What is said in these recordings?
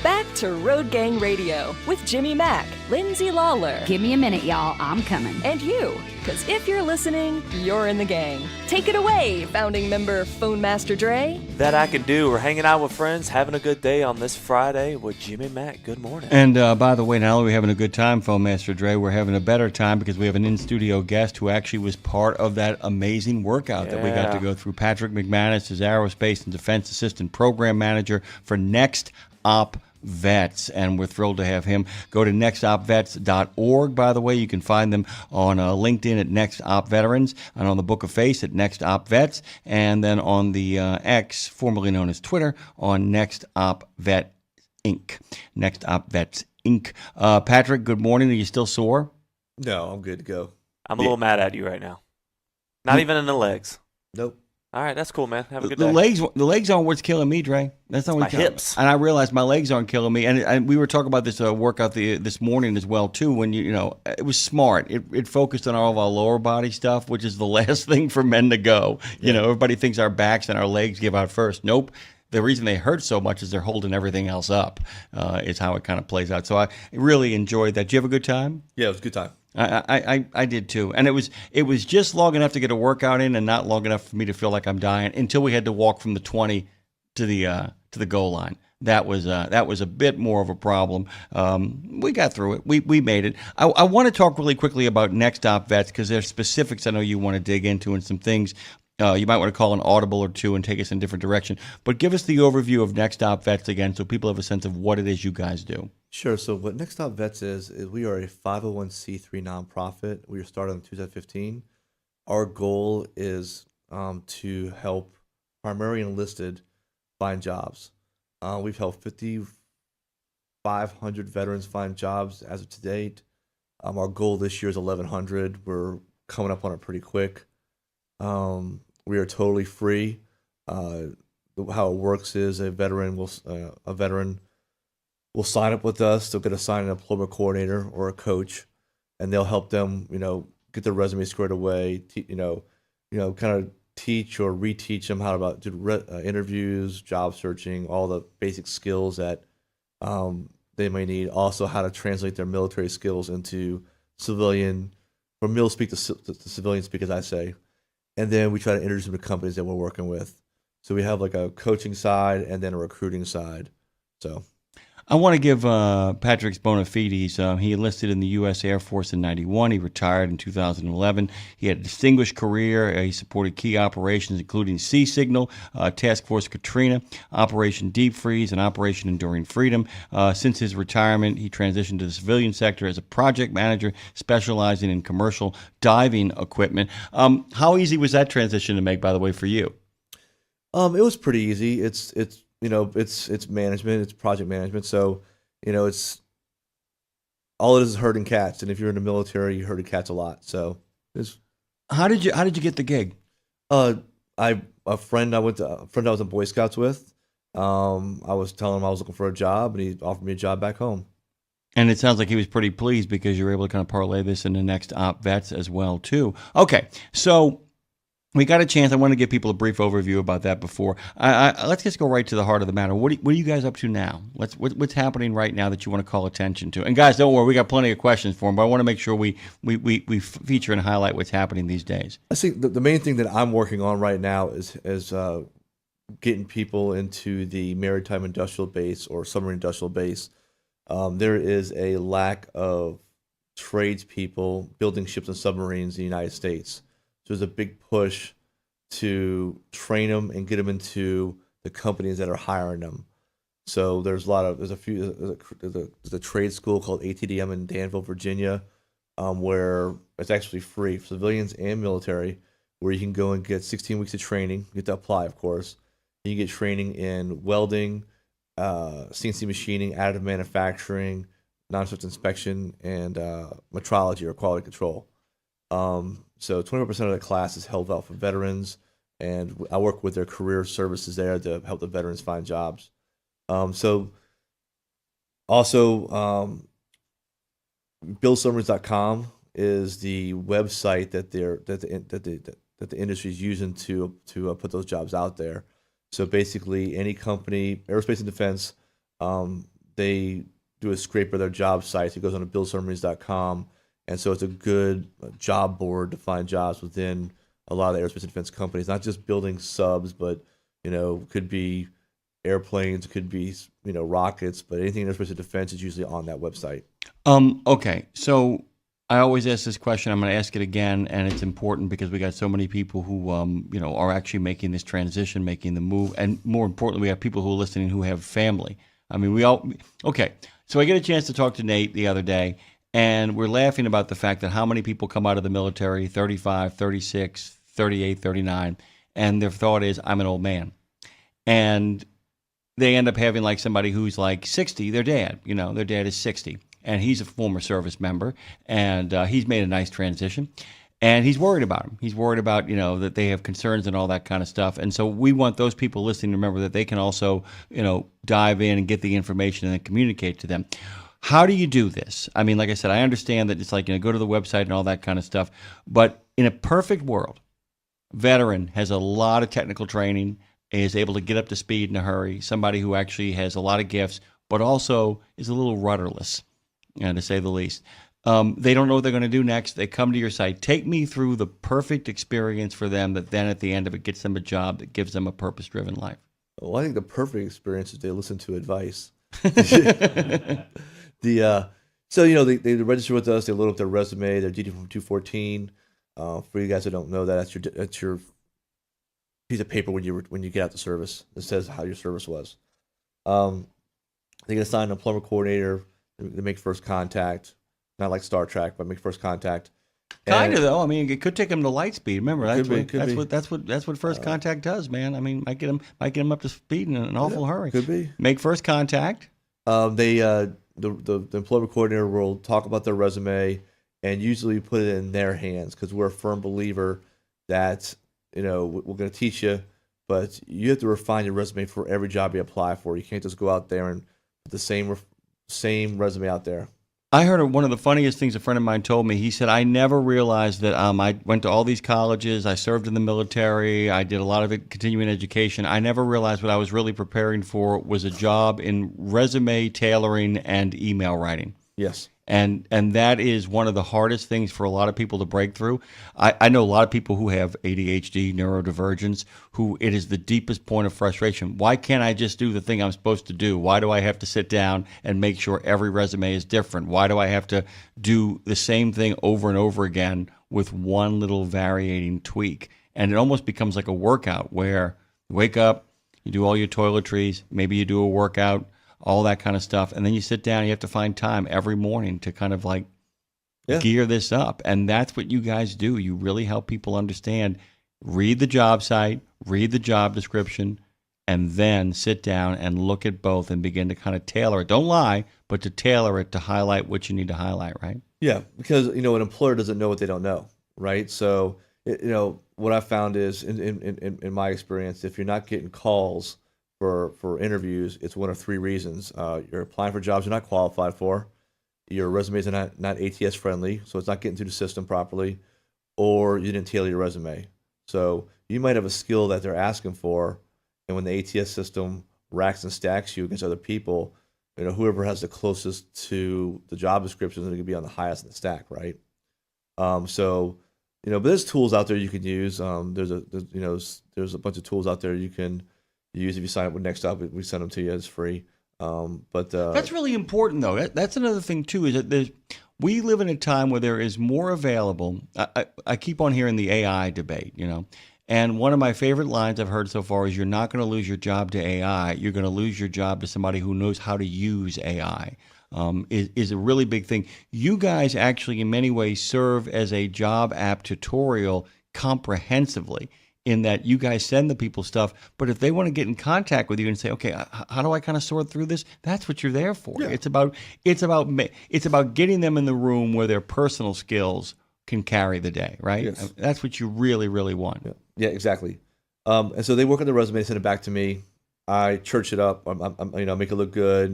Back to Road Gang Radio with Jimmy Mack, Lindsay Lawler. Give me a minute, y'all. I'm coming. And you, because if you're listening, you're in the gang. Take it away, founding member Phone Master Dre. That I can do. We're hanging out with friends, having a good day on this Friday with Jimmy Mack. Good morning. And by the way, not only are we having a good time, Phone Master Dre, we're having a better time because we have an in-studio guest who actually was part of that amazing workout that we got to go through. Patrick McManus is Aerospace and Defense Assistant Program Manager for NextOp Vets, and we're thrilled to have him. Go to nextopvets.org, by the way. You can find them on LinkedIn at NextOp Veterans, and on the Book of Face at NextOp Vets, and then on the X, formerly known as Twitter, on NextOp Vet Inc. NextOp Vets Inc. Patrick, good morning. Are you still sore? No, I'm good to go. I'm a little mad at you right now. Not even in the legs. Nope. All right, that's cool, man. Have a good day. The legs aren't what's killing me, Dre. That's not what's my hips. And I realized my legs aren't killing me. And we were talking about this workout this morning as well too. When you know, it was smart. It focused on all of our lower body stuff, which is the last thing for men to go. Yeah. You know, everybody thinks our backs and our legs give out first. Nope. The reason they hurt so much is they're holding everything else up. Is how it kind of plays out. So I really enjoyed that. Did you have a good time? Yeah, it was a good time. I did too, and it was just long enough to get a workout in, and not long enough for me to feel like I'm dying until we had to walk from the 20 to the goal line. That was a bit more of a problem. We got through it. We made it. I want to talk really quickly about NextOp Vets because there's specifics I know you want to dig into and some things. You might want to call an audible or two and take us in a different direction. But give us the overview of NextOp Vets again so people have a sense of what it is you guys do. Sure. So what NextOp Vets is we are a 501c3 nonprofit. We were started in 2015. Our goal is to help primary enlisted find jobs. We've helped 5,500 veterans find jobs as of to date. Our goal this year is 1,100. We're coming up on it pretty quick. We are totally free. How it works is a veteran will sign up with us. They'll get assigned an employment coordinator or a coach, and they'll help them, get their resume squared away. Kind of teach or reteach them how to do interviews, job searching, all the basic skills that they may need. Also, how to translate their military skills into civilian, from mil speak to civilian speak, as I say. And then we try to introduce them to companies that we're working with. So we have like a coaching side and then a recruiting side. So I want to give Patrick's bona fides. He enlisted in the U.S. Air Force in '91. He retired in 2011. He had a distinguished career. He supported key operations, including Sea Signal, Task Force Katrina, Operation Deep Freeze, and Operation Enduring Freedom. Since his retirement, he transitioned to the civilian sector as a project manager, specializing in commercial diving equipment. How easy was that transition to make, by the way, for you? It was pretty easy. It's management, it's project management. So, it's all it is herding cats. And if you're in the military, you herded cats a lot. So, how did you get the gig? A friend I was in Boy Scouts with. I was telling him I was looking for a job, and he offered me a job back home. And it sounds like he was pretty pleased because you were able to kind of parlay this into NextOp Vets as well too. Okay, so we got a chance. I want to give people a brief overview about that before. Let's just go right to the heart of the matter. What are you guys up to now? What's happening right now that you want to call attention to? And guys, don't worry, we got plenty of questions for them, but I want to make sure we feature and highlight what's happening these days. I think the main thing that I'm working on right now is getting people into the maritime industrial base or submarine industrial base. There is a lack of tradespeople building ships and submarines in the United States. So there's a big push to train them and get them into the companies that are hiring them. So there's a trade school called ATDM in Danville, Virginia, where it's actually free for civilians and military, where you can go and get 16 weeks of training. You get to apply, of course. You get training in welding, CNC machining, additive manufacturing, non-destructive inspection, and metrology or quality control. So 20% of the class is held out for veterans, and I work with their career services there to help the veterans find jobs. So also, buildsubmarines.com is the website that the industry is using to put those jobs out there. So basically, any company, aerospace and defense, they do a scrape of their job sites. It goes on to buildsubmarines.com, and so it's a good job board to find jobs within a lot of the aerospace and defense companies. Not just building subs, but could be airplanes, could be rockets, but anything in aerospace and defense is usually on that website. Okay, so I always ask this question. I'm going to ask it again, and it's important because we got so many people who, are actually making this transition, making the move, and more importantly, we have people who are listening who have family. I mean, okay. So I get a chance to talk to Nate the other day, and we're laughing about the fact that how many people come out of the military, 35, 36, 38, 39, and their thought is, I'm an old man. And they end up having like somebody who's like 60, their dad is 60. And he's a former service member, and he's made a nice transition. And he's worried about him. He's worried about, that they have concerns and all that kind of stuff. And so we want those people listening to remember that they can also, dive in and get the information and then communicate to them. How do you do this? I mean, like I said, I understand that it's like, go to the website and all that kind of stuff. But in a perfect world, veteran has a lot of technical training, is able to get up to speed in a hurry, somebody who actually has a lot of gifts, but also is a little rudderless. To say the least. They don't know what they're going to do next. They come to your site. Take me through the perfect experience for them that then at the end of it gets them a job that gives them a purpose-driven life. Well, I think the perfect experience is they listen to advice. So they register with us. They load up their resume, their DD from 214. For you guys that don't know that, that's your piece of paper when you get out the service. It says how your service was. They get assigned an employment coordinator. They make first contact, not like Star Trek, but make first contact. Kind of though. I mean, it could take them to light speed. Remember, that's what first contact does, man. I mean, might get them up to speed in an awful hurry. Could be. Make first contact. The employment coordinator will talk about their resume and usually put it in their hands because we're a firm believer that we're going to teach you, but you have to refine your resume for every job you apply for. You can't just go out there and put the same resume out there. I heard one of the funniest things a friend of mine told me. He said, I never realized that I went to all these colleges, I served in the military, I did a lot of continuing education. I never realized what I was really preparing for was a job in resume tailoring and email writing. Yes. And that is one of the hardest things for a lot of people to break through. I know a lot of people who have ADHD, neurodivergence, who it is the deepest point of frustration. Why can't I just do the thing I'm supposed to do? Why do I have to sit down and make sure every resume is different? Why do I have to do the same thing over and over again with one little varying tweak? And it almost becomes like a workout where you wake up, you do all your toiletries, maybe you do a workout, all that kind of stuff. And then you sit down, you have to find time every morning to kind of like gear this up. And that's what you guys do. You really help people understand, read the job site, read the job description, and then sit down and look at both and begin to kind of tailor it. Don't lie, but to tailor it to highlight what you need to highlight, right? Yeah, because, an employer doesn't know what they don't know, right? So, what I found is, in my experience, if you're not getting calls for interviews, it's one of three reasons. You're applying for jobs you're not qualified for, your resumes are not ATS friendly, so it's not getting through the system properly, or you didn't tailor your resume. So you might have a skill that they're asking for, and when the ATS system racks and stacks you against other people, whoever has the closest to the job description is going to be on the highest in the stack, right? But there's tools out there you can use. There's a bunch of tools out there you can use if you sign up with NextOp. We send them to you as free. That's really important, though. That's another thing too. Is that we live in a time where there is more available. I keep on hearing the AI debate, and one of my favorite lines I've heard so far is, "You're not going to lose your job to AI. You're going to lose your job to somebody who knows how to use AI." Is a really big thing. You guys actually, in many ways, serve as a job app tutorial comprehensively, in that you guys send the people stuff, but if they want to get in contact with you and say, okay, how do I kind of sort through this? That's what you're there for. Yeah. It's about getting them in the room where their personal skills can carry the day, right? Yes. That's what you really, really want. Yeah, exactly. And so they work on the resume, send it back to me. I church it up. Make it look good.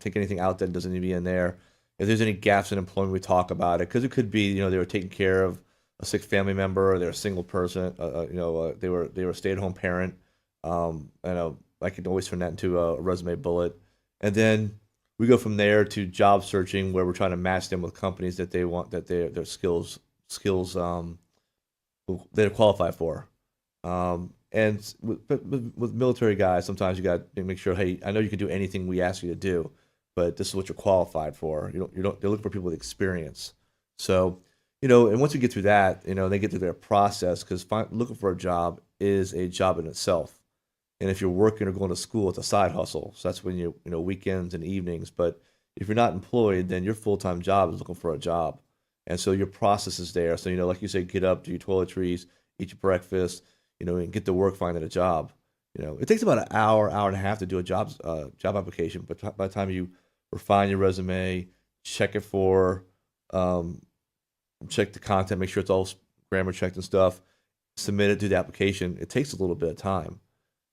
Take anything out that doesn't need to be in there. If there's any gaps in employment, we talk about it, because it could be, they were taking care of a sick family member, or they're a single person, they were a stay-at-home parent. I can always turn that into a resume bullet. And then we go from there to job searching, where we're trying to match them with companies that they want, that their skills they're qualified for. And with military guys, sometimes you got to make sure, hey, I know you can do anything we ask you to do, but this is what you're qualified for. They're looking for people with experience. So, and once you get through that, they get through their process, because looking for a job is a job in itself. And if you're working or going to school, it's a side hustle. So that's when weekends and evenings. But if you're not employed, then your full-time job is looking for a job. And so your process is there. So, like you say, get up, do your toiletries, eat your breakfast, and get to work finding a job. It takes about an hour and a half to do a job application. But by the time you refine your resume, check it check the content, make sure it's all grammar checked and stuff, submit it, do the application, it takes a little bit of time.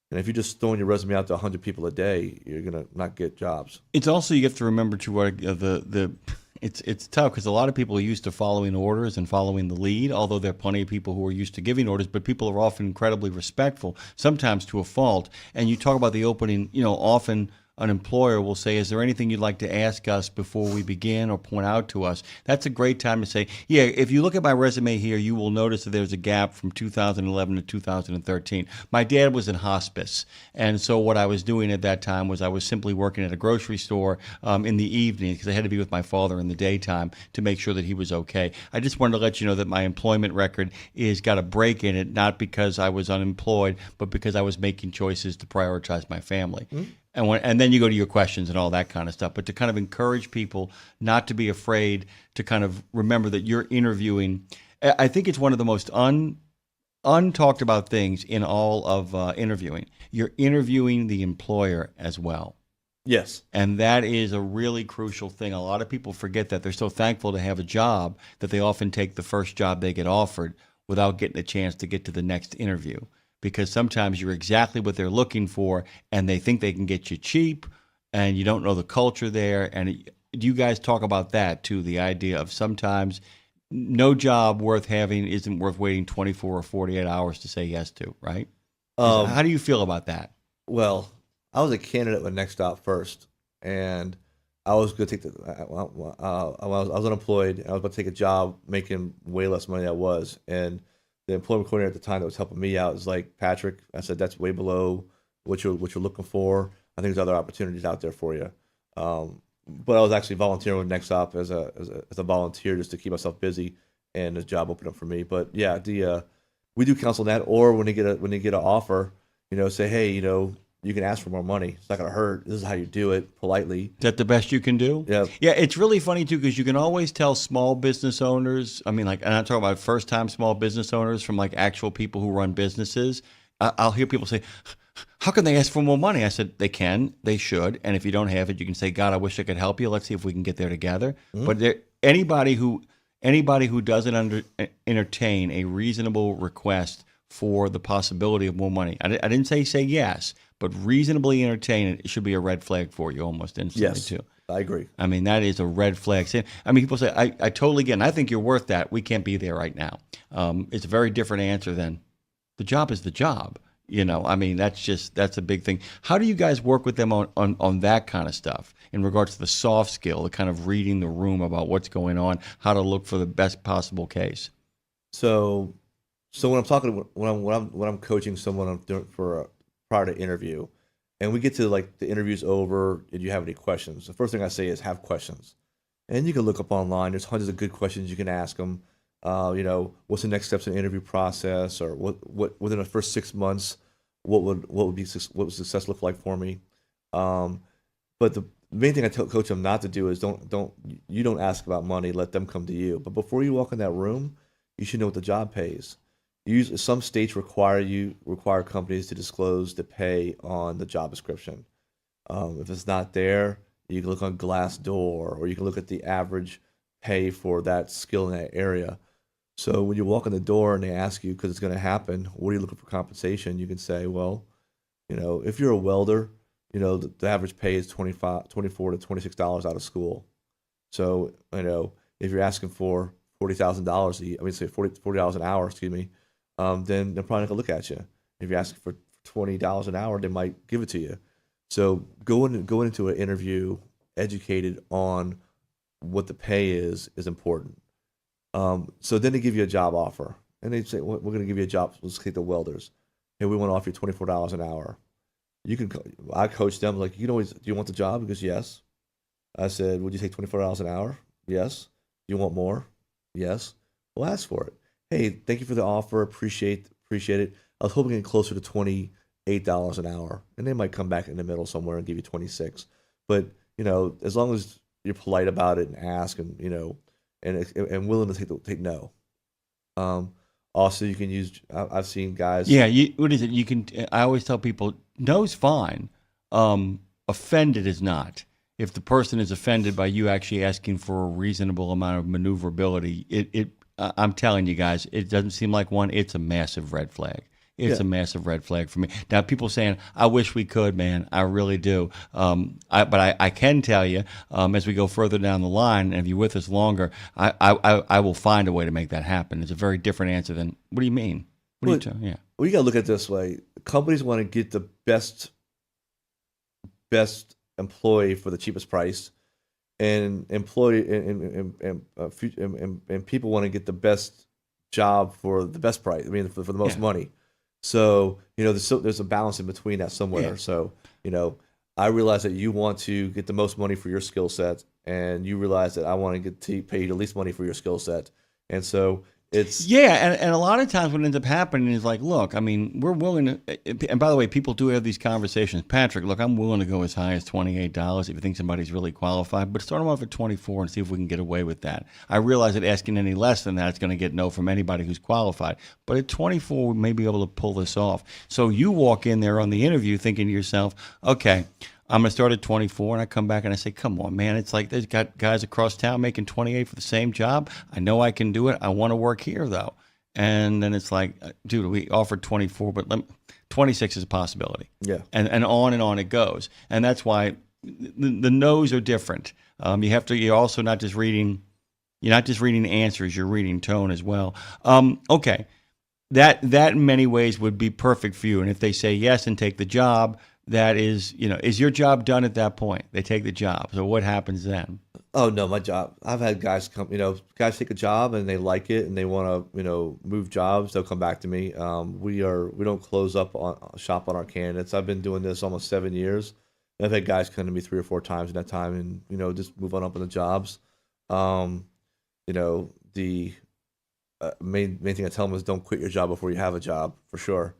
And if you're just throwing your resume out to 100 people a day, you're gonna not get jobs. It's also, you have to remember to it's tough, because a lot of people are used to following orders and following the lead, although there are plenty of people who are used to giving orders, but people are often incredibly respectful, sometimes to a fault. And you talk about the opening, often an employer will say, is there anything you'd like to ask us before we begin or point out to us? That's a great time to say, yeah, if you look at my resume here, you will notice that there's a gap from 2011 to 2013. My dad was in hospice. And so what I was doing at that time was I was simply working at a grocery store in the evening, because I had to be with my father in the daytime to make sure that he was okay. I just wanted to let you know that my employment record is got a break in it, not because I was unemployed, but because I was making choices to prioritize my family. Mm-hmm. And then you go to your questions and all that kind of stuff. But to kind of encourage people not to be afraid to kind of remember that you're interviewing. I think it's one of the most untalked about things in all of interviewing. You're interviewing the employer as well. Yes. And that is a really crucial thing. A lot of people forget that. They're so thankful to have a job that they often take the first job they get offered without getting a chance to get to the next interview. Because sometimes you're exactly what they're looking for, and they think they can get you cheap, and you don't know the culture there. And you guys talk about that too, the idea of sometimes no job worth having isn't worth waiting 24 or 48 hours to say yes to, right? How do you feel about that? Well, I was a candidate with NextOp first, and I was going to take I was unemployed, and I was about to take a job making way less money than I was. And the employment coordinator at the time that was helping me out was like, Patrick, I said, that's way below what you're looking for. I think there's other opportunities out there for you. But I was actually volunteering with NextOp as a volunteer, just to keep myself busy, and the job opened up for me. But yeah, we do counsel that, or when they get an offer, say, hey, you can ask for more money. It's not going to hurt. This is how you do it politely. Is that the best you can do? Yeah. Yeah, it's really funny, too, because you can always tell small business owners, and I'm talking about first-time small business owners from, actual people who run businesses. I'll hear people say, how can they ask for more money? I said, they can, they should, and if you don't have it, you can say, God, I wish I could help you. Let's see if we can get there together. Mm-hmm. But anybody who doesn't entertain a reasonable request for the possibility of more money, I didn't say yes, but reasonably entertain it, should be a red flag for you almost instantly, yes, too. I agree. That is a red flag. People say, I totally get it, and I think you're worth that. We can't be there right now. It's a very different answer than the job is the job. That's a big thing. How do you guys work with them on that kind of stuff in regards to the soft skill, the kind of reading the room about what's going on, how to look for the best possible case? So when I'm coaching someone for prior to interview, and we get to the interview's over, and you have any questions, the first thing I say is have questions. And you can look up online. There's hundreds of good questions you can ask them. What's the next steps in the interview process, or what within the first 6 months, what would success look like for me? But the main thing I coach them not to do is don't ask about money. Let them come to you. But before you walk in that room, you should know what the job pays. Some states require companies to disclose the pay on the job description. If it's not there, you can look on Glassdoor, or you can look at the average pay for that skill in that area. So when you walk in the door and they ask you, because it's going to happen, what are you looking for compensation? You can say, well, if you're a welder, the average pay is $24 to $26 out of school. So if you're asking for $40,000 say $40 an hour, then they're probably not gonna look at you. If you're asking for $20 an hour, they might give it to you. So going into an interview educated on what the pay is important. So then they give you a job offer, and they say, we're going to give you a job. Let's take the welders. Hey, we want to offer you $24 an hour. I coach them like, do you want the job? He goes, yes. I said, would you take $24 an hour? Yes. Do you want more? Yes. Well, ask for it. Hey, thank you for the offer. Appreciate it. I was hoping to get closer to $28 an hour, and they might come back in the middle somewhere and give you 26. But as long as you're polite about it and ask, and and willing to take no. Also, you can use. I've seen guys. Yeah. What is it? You can. I always tell people, no's fine. Offended is not. If the person is offended by you actually asking for a reasonable amount of maneuverability, I'm telling you guys, it doesn't seem like one. It's a massive red flag. It's a massive red flag for me. Now, people saying, I wish we could, man. I really do. But I can tell you, as we go further down the line, and if you're with us longer, I will find a way to make that happen. It's a very different answer than, what do you mean? Well, you got to look at it this way. Companies want to get the best employee for the cheapest price, and people want to get the best job for the best price. I mean, for the most money. So there's a balance in between that somewhere. Yeah. So I realize that you want to get the most money for your skill set, and you realize that I want to get to pay you the least money for your skill set, and so. And a lot of times what ends up happening is like, look, I mean, we're willing to, and by the way, people do have these conversations. Patrick, look, I'm willing to go as high as $28 if you think somebody's really qualified, but start them off at 24 and see if we can get away with that. I realize that asking any less than that, it's going to get no from anybody who's qualified, but at 24, we may be able to pull this off. So you walk in there on the interview thinking to yourself, okay, I'm going to start at 24, and I come back and I say, come on, man. It's like there's got guys across town making 28 for the same job. I know I can do it. I want to work here, though. And then it's like, dude, we offered 24, but 26 is a possibility. Yeah. And on it goes. And that's why the no's are different. You're also not just reading answers, you're reading tone as well. Okay. That in many ways would be perfect for you. And if they say yes and take the job, that is, is your job done at that point? They take the job. So what happens then? Oh, no, my job. I've had guys come, guys take a job and they like it and they want to, move jobs. They'll come back to me. We don't close up shop on our candidates. I've been doing this almost 7 years. I've had guys come to me 3 or 4 times in that time and, just move on up in the jobs. The main thing I tell them is don't quit your job before you have a job, for sure.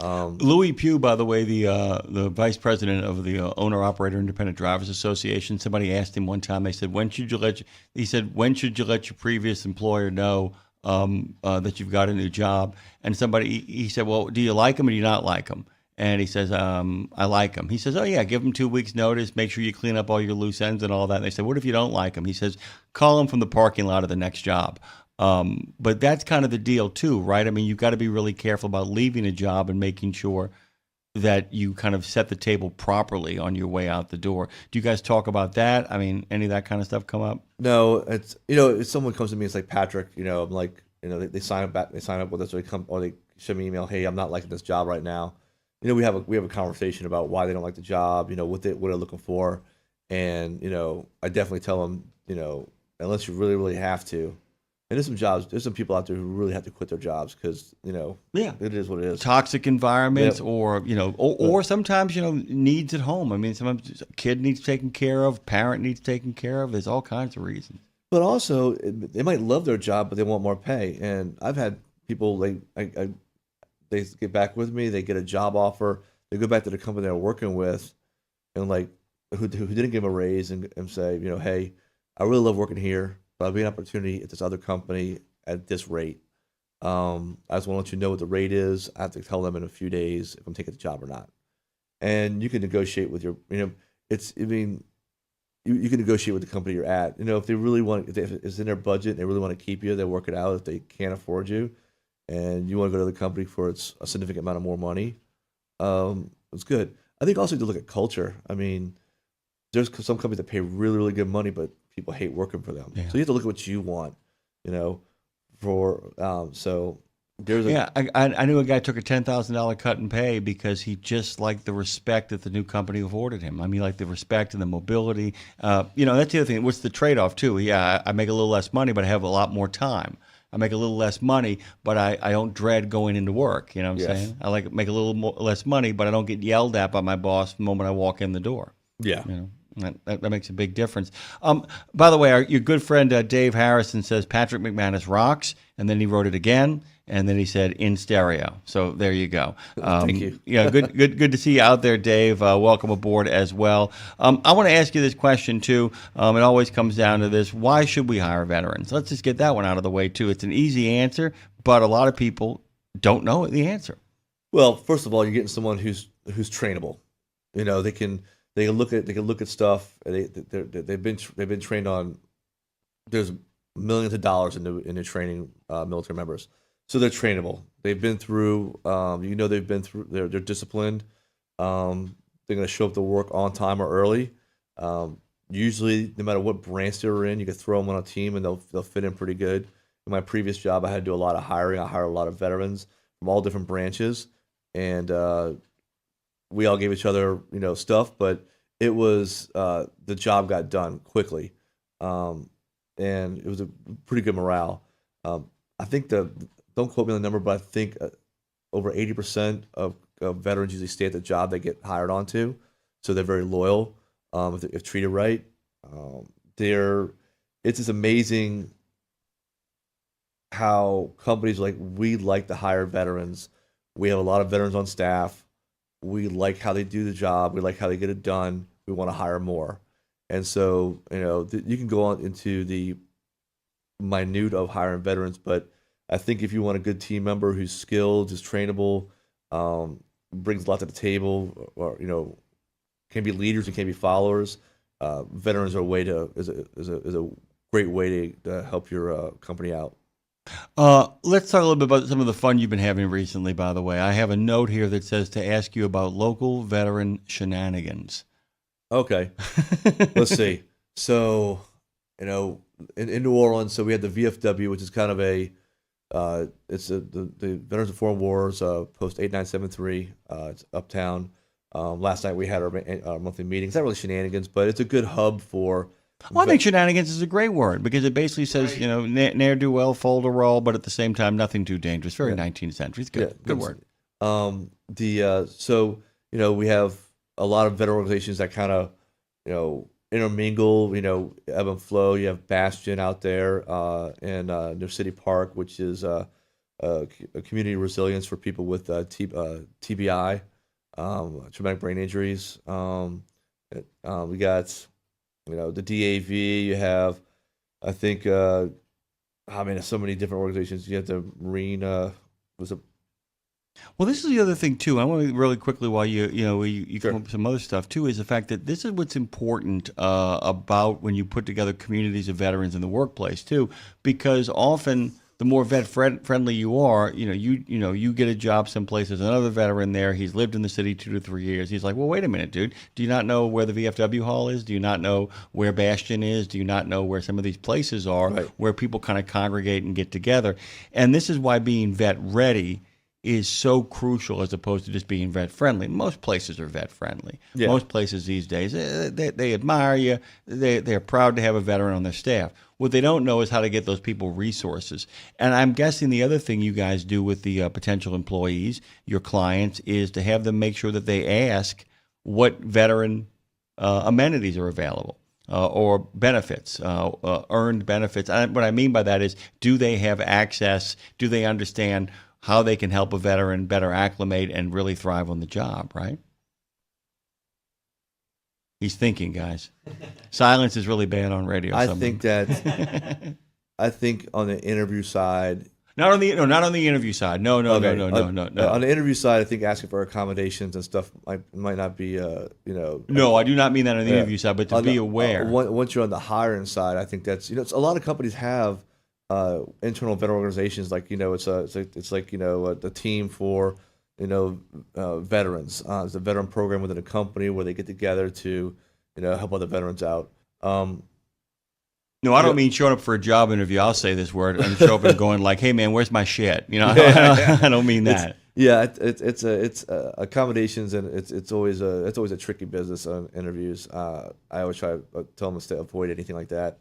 Louis Pugh, by the way, the vice president of the Owner-Operator Independent Drivers Association, somebody asked him one time, they said, when should you let your previous employer know that you've got a new job? And he said, well, do you like him or do you not like him? And he says, I like him. He says, oh, yeah, give him 2 weeks' notice. Make sure you clean up all your loose ends and all that. And they said, what if you don't like him? He says, call him from the parking lot of the next job. But that's kind of the deal too, right? I mean, you've got to be really careful about leaving a job and making sure that you kind of set the table properly on your way out the door. Do you guys talk about that? I mean, any of that kind of stuff come up? No, it's, if someone comes to me, it's like, Patrick, I'm like, they sign up with us, or they send me an email, hey, I'm not liking this job right now. We have a conversation about why they don't like the job, what they're looking for. And, I definitely tell them, unless you really, really have to. And there's some people out there who really have to quit their jobs because, it is what it is. Toxic environments, or sometimes, needs at home. I mean, sometimes a kid needs taken care of, parent needs taken care of. There's all kinds of reasons. But also, they might love their job, but they want more pay. And I've had people, they get back with me, they get a job offer, they go back to the company they're working with, and who didn't give them a raise and say, hey, I really love working here. I'll be an opportunity at this other company at this rate. I just want to let you know what the rate is. I have to tell them in a few days if I'm taking the job or not. And you can negotiate with your, you can negotiate with the company you're at. If they really want, if it's in their budget and they really want to keep you, they'll work it out. If they can't afford you and you want to go to the company for a significant amount of more money, it's good. I think also to look at culture. I mean, there's some companies that pay really, really good money, but people hate working for them. Yeah. So you have to look at what you want, so There's a Yeah, I knew a guy took a $10,000 cut in pay because he just liked the respect that the new company afforded him. I mean, like the respect and the mobility. That's the other thing. What's the trade-off too? Yeah, I make a little less money, but I have a lot more time. I make a little less money, but I don't dread going into work. You know what I'm Yes. saying? I make a little less money, but I don't get yelled at by my boss the moment I walk in the door. yeah. You know, that makes a big difference. By the way, your good friend Dave Harrison says Patrick McManus rocks, and then he wrote it again, and then he said in stereo. So there you go. Thank you. Yeah, good to see you out there, Dave. Welcome aboard as well. I want to ask you this question too. It always comes down to this: why should we hire veterans? Let's just get that one out of the way too. It's an easy answer, but a lot of people don't know the answer. Well, first of all, you're getting someone who's trainable. You know, they can look at stuff. They've been trained on. There's millions of dollars into training military members, so they're trainable. They've been through. They've been through. They're disciplined. They're going to show up to work on time or early. Usually, no matter what branch they're in, you can throw them on a team and they'll fit in pretty good. In my previous job, I had to do a lot of hiring. I hired a lot of veterans from all different branches, and we all gave each other, stuff, but it was the job got done quickly, and it was a pretty good morale. I think don't quote me on the number, but I think over 80% of veterans usually stay at the job they get hired onto, so they're very loyal if treated right. It's just amazing how companies we like to hire veterans. We have a lot of veterans on staff. We like how they do the job. We like how they get it done. We want to hire more. And so, you can go on into the minute of hiring veterans, but I think if you want a good team member who's skilled, is trainable, brings a lot to the table, or, can be leaders and can be followers, veterans are is a great way to help your company out. Let's talk a little bit about some of the fun you've been having recently, by the way. I have a note here that says to ask you about local veteran shenanigans. Okay. Let's see. So, in New Orleans, so we had the VFW, which is kind of it's the Veterans of Foreign Wars, post 8973. It's uptown. Last night we had our monthly meeting. It's not really shenanigans, but it's a good hub for. Well, I think shenanigans is a great word because it basically says, ne'er-do-well, fold-a-roll, but at the same time, nothing too dangerous. Very 19th century. It's good. Yeah, good word. So, we have a lot of veteran organizations that kind of, intermingle, ebb and flow. You have Bastion out there in New City Park, which is a community resilience for people with TBI, traumatic brain injuries. We got, the DAV. You have, I think, there's so many different organizations. You have the Marine. Well, this is the other thing too. I want to really quickly, while you Sure. come up with some other stuff too, is the fact that this is what's important about when you put together communities of veterans in the workplace too, because often the more vet friendly you are, you get a job someplace. There's another veteran there. He's lived in the city 2 to 3 years. He's like, well, wait a minute, dude. Do you not know where the VFW hall is? Do you not know where Bastion is? Do you not know where some of these places are where people kind of congregate and get together? And this is why being vet ready is so crucial as opposed to just being vet friendly. Most places are vet friendly. Yeah. Most places these days, they admire you. They're proud to have a veteran on their staff. What they don't know is how to get those people resources. And I'm guessing the other thing you guys do with the potential employees, your clients, is to have them make sure that they ask what veteran amenities are available. Or benefits, earned benefits. What I mean by that is, do they have access? Do they understand how they can help a veteran better acclimate and really thrive on the job, right? He's thinking, guys. Silence is really bad on radio. I think on the interview side. Not on the interview side. No. On the interview side, I think asking for accommodations and stuff might not be, No, I do not mean that on the interview side, but to be aware. Once you're on the hiring side, I think that's a lot of companies have internal veteran organizations, like it's like the team for veterans. It's a veteran program within a company where they get together to help other veterans out. No, I don't mean showing up for a job interview. I'll say this word and show up and going like, "Hey, man, where's my shit?" I don't mean that. It's accommodations, and it's always a tricky business on interviews. I always try to tell them to avoid anything like that.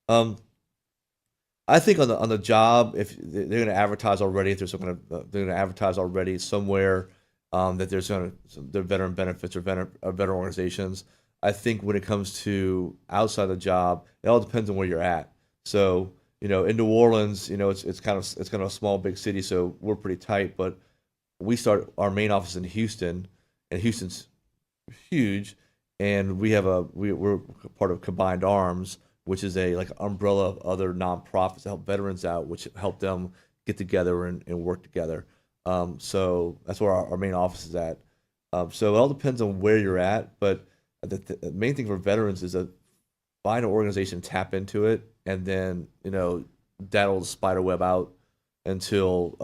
I think on the job, if they're going to advertise already, they're going to advertise already somewhere that there's the veteran benefits or veteran organizations. I think when it comes to outside the job, it all depends on where you're at. So, in New Orleans, it's kind of a small, big city, so we're pretty tight. But we start our main office in Houston, and Houston's huge, and we're part of Combined Arms, which is a umbrella of other nonprofits that help veterans out, which help them get together and work together. So that's where our main office is at. So it all depends on where you're at, but the main thing for veterans is to find an organization, tap into it, and then that'll spider web out until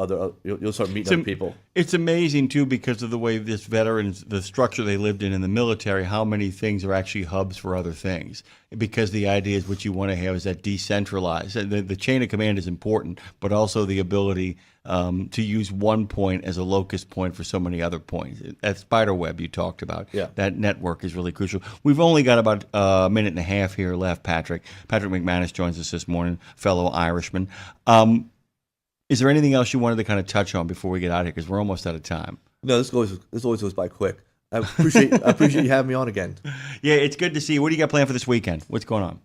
you'll start meeting other people. It's amazing too because of the way this veterans, the structure they lived in the military, how many things are actually hubs for other things. Because the idea is what you want to have is that decentralized. The chain of command is important, but also the ability to use one point as a locus point for so many other points. That spider web you talked about, that network is really crucial. We've only got about a minute and a half here left, Patrick. Patrick McManus joins us this morning, fellow Irishman. Is there anything else you wanted to kind of touch on before we get out of here? Because we're almost out of time. No, this always goes by quick. I appreciate you having me on again. Yeah, it's good to see you. What do you got planned for this weekend? What's going on?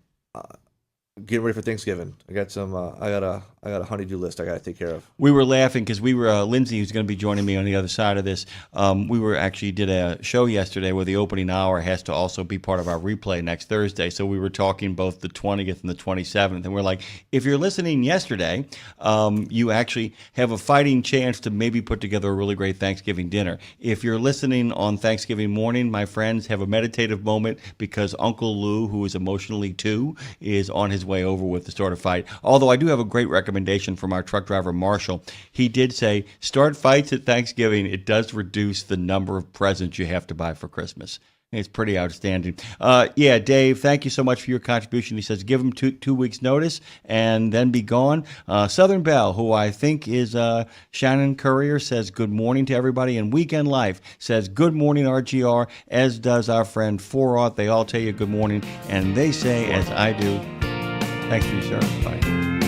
Getting ready for Thanksgiving. I got a honey-do list I got to take care of. We were laughing because we were Lindsay, who's going to be joining me on the other side of this. We were actually did a show yesterday where the opening hour has to also be part of our replay next Thursday. So we were talking both the 20th and the 27th, and we're like, if you're listening yesterday, you actually have a fighting chance to maybe put together a really great Thanksgiving dinner. If you're listening on Thanksgiving morning, my friends, have a meditative moment because Uncle Lou, who is emotionally 2, is on his way over with to start a fight. Although I do have a great recommendation from our truck driver, Marshall. He did say, start fights at Thanksgiving. It does reduce the number of presents you have to buy for Christmas. It's pretty outstanding. Dave, thank you so much for your contribution. He says, give him two weeks' notice and then be gone. Southern Belle, who I think is Shannon Courier, says good morning to everybody. And Weekend Life says good morning, RGR, as does our friend Foraught. They all tell you good morning, and they say, as I do, thanks for your service. Bye.